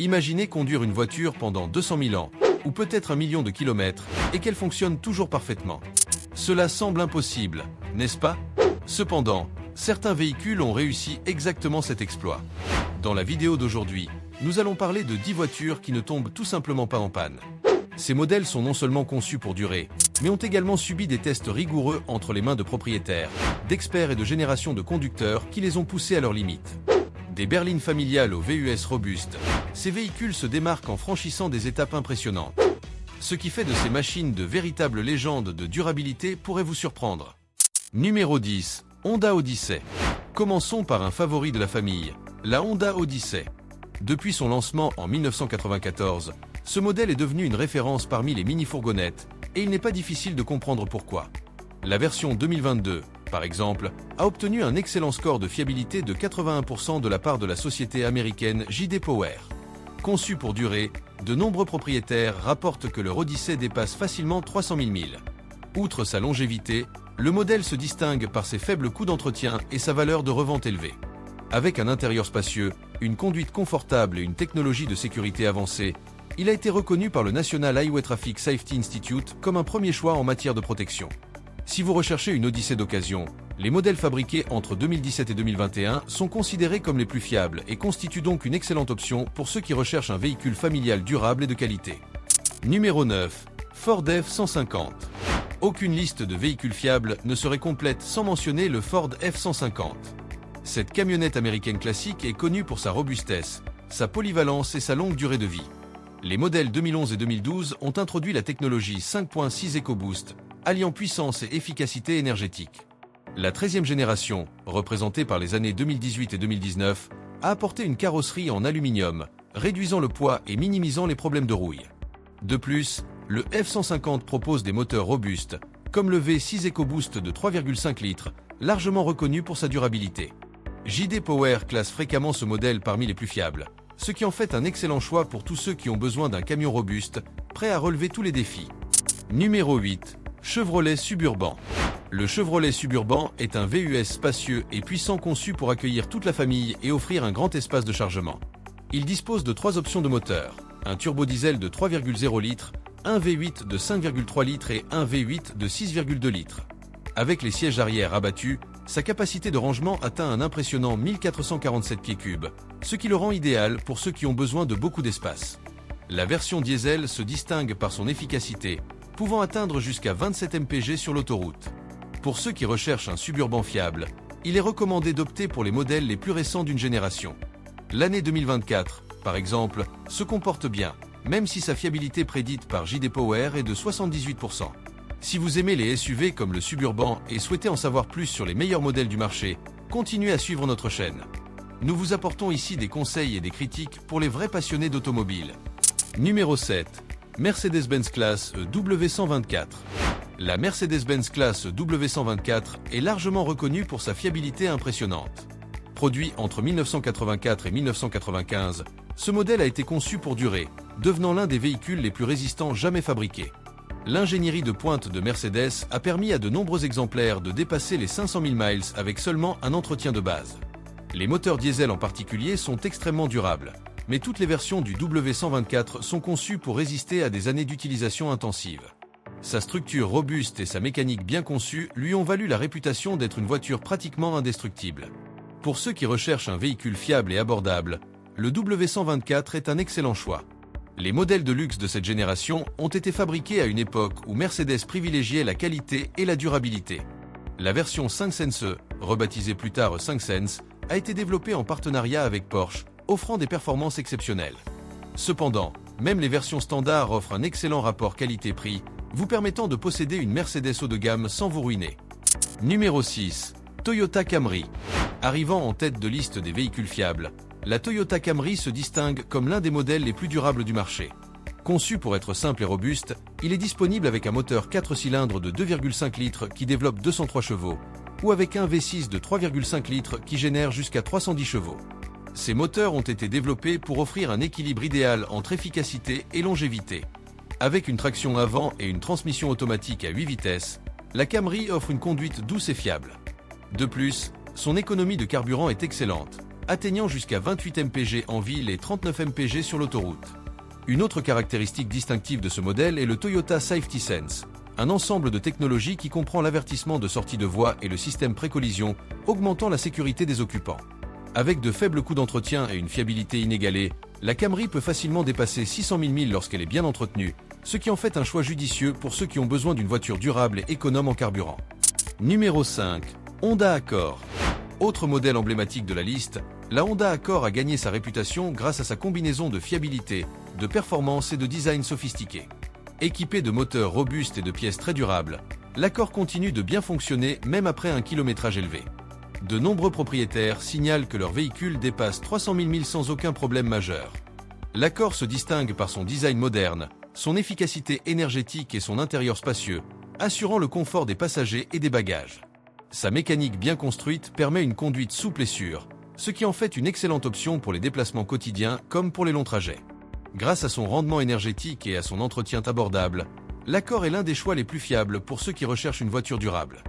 Imaginez conduire une voiture pendant 200 000 ans, ou peut-être 1 million de kilomètres, et qu'elle fonctionne toujours parfaitement. Cela semble impossible, n'est-ce pas? Cependant, certains véhicules ont réussi exactement cet exploit. Dans la vidéo d'aujourd'hui, nous allons parler de 10 voitures qui ne tombent tout simplement pas en panne. Ces modèles sont non seulement conçus pour durer, mais ont également subi des tests rigoureux entre les mains de propriétaires, d'experts et de générations de conducteurs qui les ont poussés à leurs limites. Des berlines familiales aux VUS robustes, ces véhicules se démarquent en franchissant des étapes impressionnantes. Ce qui fait de ces machines de véritables légendes de durabilité pourrait vous surprendre. Numéro 10. Honda Odyssey. Commençons par un favori de la famille, la Honda Odyssey. Depuis son lancement en 1994, ce modèle est devenu une référence parmi les mini-fourgonnettes, et il n'est pas difficile de comprendre pourquoi. La version 2022, par exemple, a obtenu un excellent score de fiabilité de 81% de la part de la société américaine JD Power. Conçu pour durer, de nombreux propriétaires rapportent que leur Odyssey dépasse facilement 300 000 milles. Outre sa longévité, le modèle se distingue par ses faibles coûts d'entretien et sa valeur de revente élevée. Avec un intérieur spacieux, une conduite confortable et une technologie de sécurité avancée, il a été reconnu par le National Highway Traffic Safety Institute comme un premier choix en matière de protection. Si vous recherchez une Odyssey d'occasion, les modèles fabriqués entre 2017 et 2021 sont considérés comme les plus fiables et constituent donc une excellente option pour ceux qui recherchent un véhicule familial durable et de qualité. Numéro 9. Ford F-150. Aucune liste de véhicules fiables ne serait complète sans mentionner le Ford F-150. Cette camionnette américaine classique est connue pour sa robustesse, sa polyvalence et sa longue durée de vie. Les modèles 2011 et 2012 ont introduit la technologie 5.6 EcoBoost, alliant puissance et efficacité énergétique. La 13e génération, représentée par les années 2018 et 2019, a apporté une carrosserie en aluminium, réduisant le poids et minimisant les problèmes de rouille. De plus, le F-150 propose des moteurs robustes, comme le V6 EcoBoost de 3,5 litres, largement reconnu pour sa durabilité. JD Power classe fréquemment ce modèle parmi les plus fiables, ce qui en fait un excellent choix pour tous ceux qui ont besoin d'un camion robuste, prêt à relever tous les défis. Numéro 8. Chevrolet Suburban. Le Chevrolet Suburban est un VUS spacieux et puissant conçu pour accueillir toute la famille et offrir un grand espace de chargement. Il dispose de 3 options de moteur, un turbodiesel de 3,0 litres, un V8 de 5,3 litres et un V8 de 6,2 litres. Avec les sièges arrière abattus, sa capacité de rangement atteint un impressionnant 1447 pieds cubes, ce qui le rend idéal pour ceux qui ont besoin de beaucoup d'espace. La version diesel se distingue par son efficacité, pouvant atteindre jusqu'à 27 mpg sur l'autoroute. Pour ceux qui recherchent un suburban fiable, il est recommandé d'opter pour les modèles les plus récents d'une génération. L'année 2024, par exemple, se comporte bien, même si sa fiabilité prédite par JD Power est de 78%. Si vous aimez les SUV comme le Suburban et souhaitez en savoir plus sur les meilleurs modèles du marché, continuez à suivre notre chaîne. Nous vous apportons ici des conseils et des critiques pour les vrais passionnés d'automobile. Numéro 7. Mercedes-Benz Classe W124. La Mercedes-Benz Classe W124 est largement reconnue pour sa fiabilité impressionnante. Produit entre 1984 et 1995, ce modèle a été conçu pour durer, devenant l'un des véhicules les plus résistants jamais fabriqués. L'ingénierie de pointe de Mercedes a permis à de nombreux exemplaires de dépasser les 500 000 miles avec seulement un entretien de base. Les moteurs diesel en particulier sont extrêmement durables, mais toutes les versions du W124 sont conçues pour résister à des années d'utilisation intensive. Sa structure robuste et sa mécanique bien conçue lui ont valu la réputation d'être une voiture pratiquement indestructible. Pour ceux qui recherchent un véhicule fiable et abordable, le W124 est un excellent choix. Les modèles de luxe de cette génération ont été fabriqués à une époque où Mercedes privilégiait la qualité et la durabilité. La version 5 Sense, rebaptisée plus tard 5 Sense, a été développée en partenariat avec Porsche, offrant des performances exceptionnelles. Cependant, même les versions standards offrent un excellent rapport qualité-prix, vous permettant de posséder une Mercedes haut de gamme sans vous ruiner. Numéro 6. Toyota Camry. Arrivant en tête de liste des véhicules fiables, la Toyota Camry se distingue comme l'un des modèles les plus durables du marché. Conçu pour être simple et robuste, il est disponible avec un moteur 4 cylindres de 2,5 litres qui développe 203 chevaux, ou avec un V6 de 3,5 litres qui génère jusqu'à 310 chevaux. Ces moteurs ont été développés pour offrir un équilibre idéal entre efficacité et longévité. Avec une traction avant et une transmission automatique à 8 vitesses, la Camry offre une conduite douce et fiable. De plus, son économie de carburant est excellente, atteignant jusqu'à 28 mpg en ville et 39 mpg sur l'autoroute. Une autre caractéristique distinctive de ce modèle est le Toyota Safety Sense, un ensemble de technologies qui comprend l'avertissement de sortie de voie et le système pré-collision, augmentant la sécurité des occupants. Avec de faibles coûts d'entretien et une fiabilité inégalée, la Camry peut facilement dépasser 600 000 milles lorsqu'elle est bien entretenue, ce qui en fait un choix judicieux pour ceux qui ont besoin d'une voiture durable et économe en carburant. Numéro 5. Honda Accord. Autre modèle emblématique de la liste, la Honda Accord a gagné sa réputation grâce à sa combinaison de fiabilité, de performance et de design sophistiqué. Équipé de moteurs robustes et de pièces très durables, l'Accord continue de bien fonctionner même après un kilométrage élevé. De nombreux propriétaires signalent que leur véhicule dépasse 300 000 milles sans aucun problème majeur. L'Accord se distingue par son design moderne, son efficacité énergétique et son intérieur spacieux, assurant le confort des passagers et des bagages. Sa mécanique bien construite permet une conduite souple et sûre, ce qui en fait une excellente option pour les déplacements quotidiens comme pour les longs trajets. Grâce à son rendement énergétique et à son entretien abordable, l'Accord est l'un des choix les plus fiables pour ceux qui recherchent une voiture durable.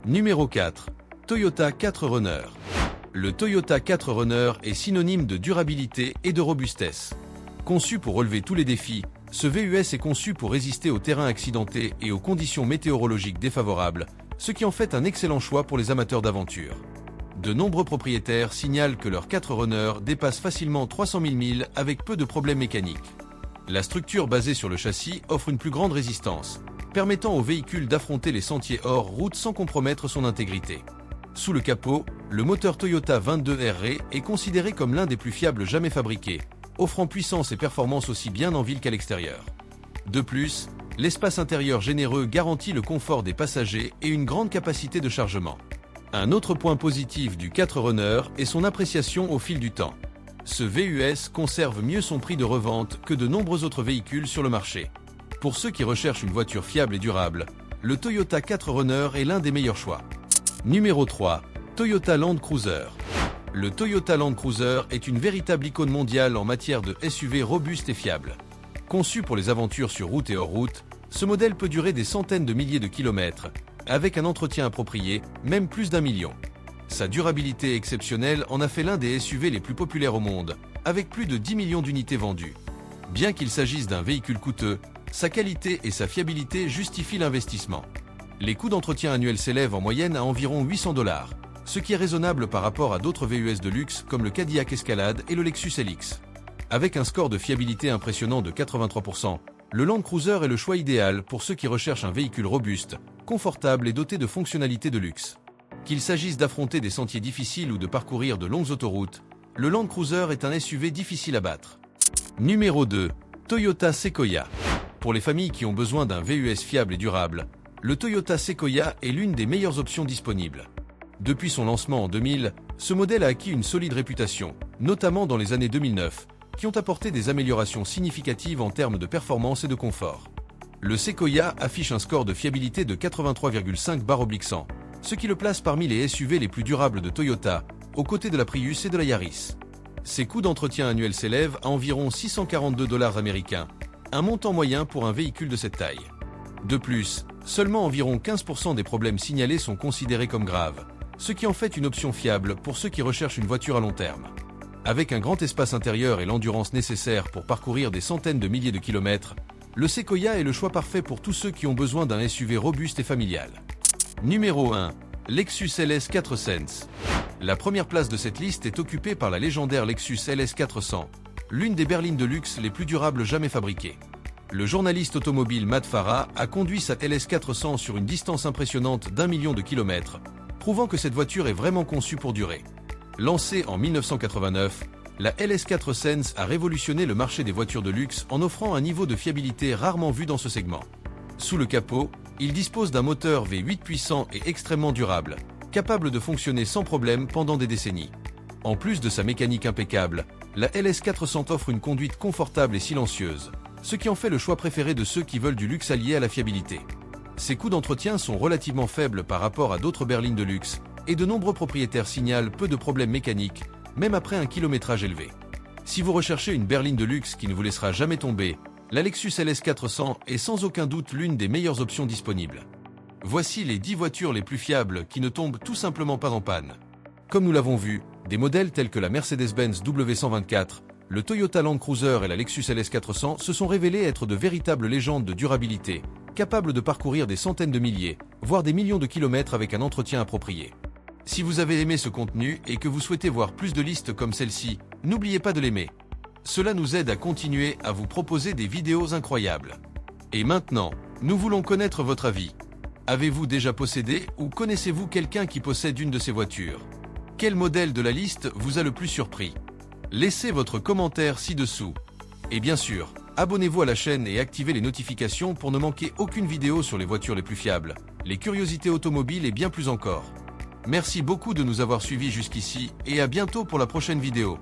Numéro 4. Toyota 4Runner. Le Toyota 4Runner est synonyme de durabilité et de robustesse. Conçu pour relever tous les défis, ce VUS est conçu pour résister aux terrains accidentés et aux conditions météorologiques défavorables, ce qui en fait un excellent choix pour les amateurs d'aventure. De nombreux propriétaires signalent que leur 4Runner dépasse facilement 300 000 milles avec peu de problèmes mécaniques. La structure basée sur le châssis offre une plus grande résistance, permettant au véhicule d'affronter les sentiers hors route sans compromettre son intégrité. Sous le capot, le moteur Toyota 22RE est considéré comme l'un des plus fiables jamais fabriqués, offrant puissance et performance aussi bien en ville qu'à l'extérieur. De plus, l'espace intérieur généreux garantit le confort des passagers et une grande capacité de chargement. Un autre point positif du 4Runner est son appréciation au fil du temps. Ce VUS conserve mieux son prix de revente que de nombreux autres véhicules sur le marché. Pour ceux qui recherchent une voiture fiable et durable, le Toyota 4Runner est l'un des meilleurs choix. Numéro 3. Toyota Land Cruiser. Le Toyota Land Cruiser est une véritable icône mondiale en matière de SUV robuste et fiable. Conçu pour les aventures sur route et hors route, ce modèle peut durer des centaines de milliers de kilomètres, avec un entretien approprié, même plus d'1 million. Sa durabilité exceptionnelle en a fait l'un des SUV les plus populaires au monde, avec plus de 10 millions d'unités vendues. Bien qu'il s'agisse d'un véhicule coûteux, sa qualité et sa fiabilité justifient l'investissement. Les coûts d'entretien annuels s'élèvent en moyenne à environ 800 $, ce qui est raisonnable par rapport à d'autres VUS de luxe comme le Cadillac Escalade et le Lexus LX. Avec un score de fiabilité impressionnant de 83%, le Land Cruiser est le choix idéal pour ceux qui recherchent un véhicule robuste, confortable et doté de fonctionnalités de luxe. Qu'il s'agisse d'affronter des sentiers difficiles ou de parcourir de longues autoroutes, le Land Cruiser est un SUV difficile à battre. Numéro 2. Toyota Sequoia. Pour les familles qui ont besoin d'un VUS fiable et durable, le Toyota Sequoia est l'une des meilleures options disponibles. Depuis son lancement en 2000, ce modèle a acquis une solide réputation, notamment dans les années 2009, qui ont apporté des améliorations significatives en termes de performance et de confort. Le Sequoia affiche un score de fiabilité de 83,5/100, ce qui le place parmi les SUV les plus durables de Toyota, aux côtés de la Prius et de la Yaris. Ses coûts d'entretien annuels s'élèvent à environ 642 $ américains, un montant moyen pour un véhicule de cette taille. De plus, seulement environ 15% des problèmes signalés sont considérés comme graves, ce qui en fait une option fiable pour ceux qui recherchent une voiture à long terme. Avec un grand espace intérieur et l'endurance nécessaire pour parcourir des centaines de milliers de kilomètres, le Sequoia est le choix parfait pour tous ceux qui ont besoin d'un SUV robuste et familial. Numéro 1. Lexus LS 4Sense. La première place de cette liste est occupée par la légendaire Lexus LS 400, l'une des berlines de luxe les plus durables jamais fabriquées. Le journaliste automobile Matt Farah a conduit sa LS 400 sur une distance impressionnante d'1 million de kilomètres, prouvant que cette voiture est vraiment conçue pour durer. Lancée en 1989, la LS 4Sense a révolutionné le marché des voitures de luxe en offrant un niveau de fiabilité rarement vu dans ce segment. Sous le capot, il dispose d'un moteur V8 puissant et extrêmement durable, capable de fonctionner sans problème pendant des décennies. En plus de sa mécanique impeccable, la LS 400 offre une conduite confortable et silencieuse, ce qui en fait le choix préféré de ceux qui veulent du luxe allié à la fiabilité. Ses coûts d'entretien sont relativement faibles par rapport à d'autres berlines de luxe, et de nombreux propriétaires signalent peu de problèmes mécaniques, même après un kilométrage élevé. Si vous recherchez une berline de luxe qui ne vous laissera jamais tomber, la Lexus LS 400 est sans aucun doute l'une des meilleures options disponibles. Voici les 10 voitures les plus fiables qui ne tombent tout simplement pas en panne. Comme nous l'avons vu, Des modèles tels que la Mercedes-Benz W124, le Toyota Land Cruiser et la Lexus LS400 se sont révélés être de véritables légendes de durabilité, capables de parcourir des centaines de milliers, voire des millions de kilomètres avec un entretien approprié. Si vous avez aimé ce contenu et que vous souhaitez voir plus de listes comme celle-ci, n'oubliez pas de l'aimer. Cela nous aide à continuer à vous proposer des vidéos incroyables. Et maintenant, nous voulons connaître votre avis. Avez-vous déjà possédé ou connaissez-vous quelqu'un qui possède une de ces voitures? Quel modèle de la liste vous a le plus surpris? Laissez votre commentaire ci-dessous. Et bien sûr, abonnez-vous à la chaîne et activez les notifications pour ne manquer aucune vidéo sur les voitures les plus fiables, les curiosités automobiles et bien plus encore. Merci beaucoup de nous avoir suivis jusqu'ici et à bientôt pour la prochaine vidéo.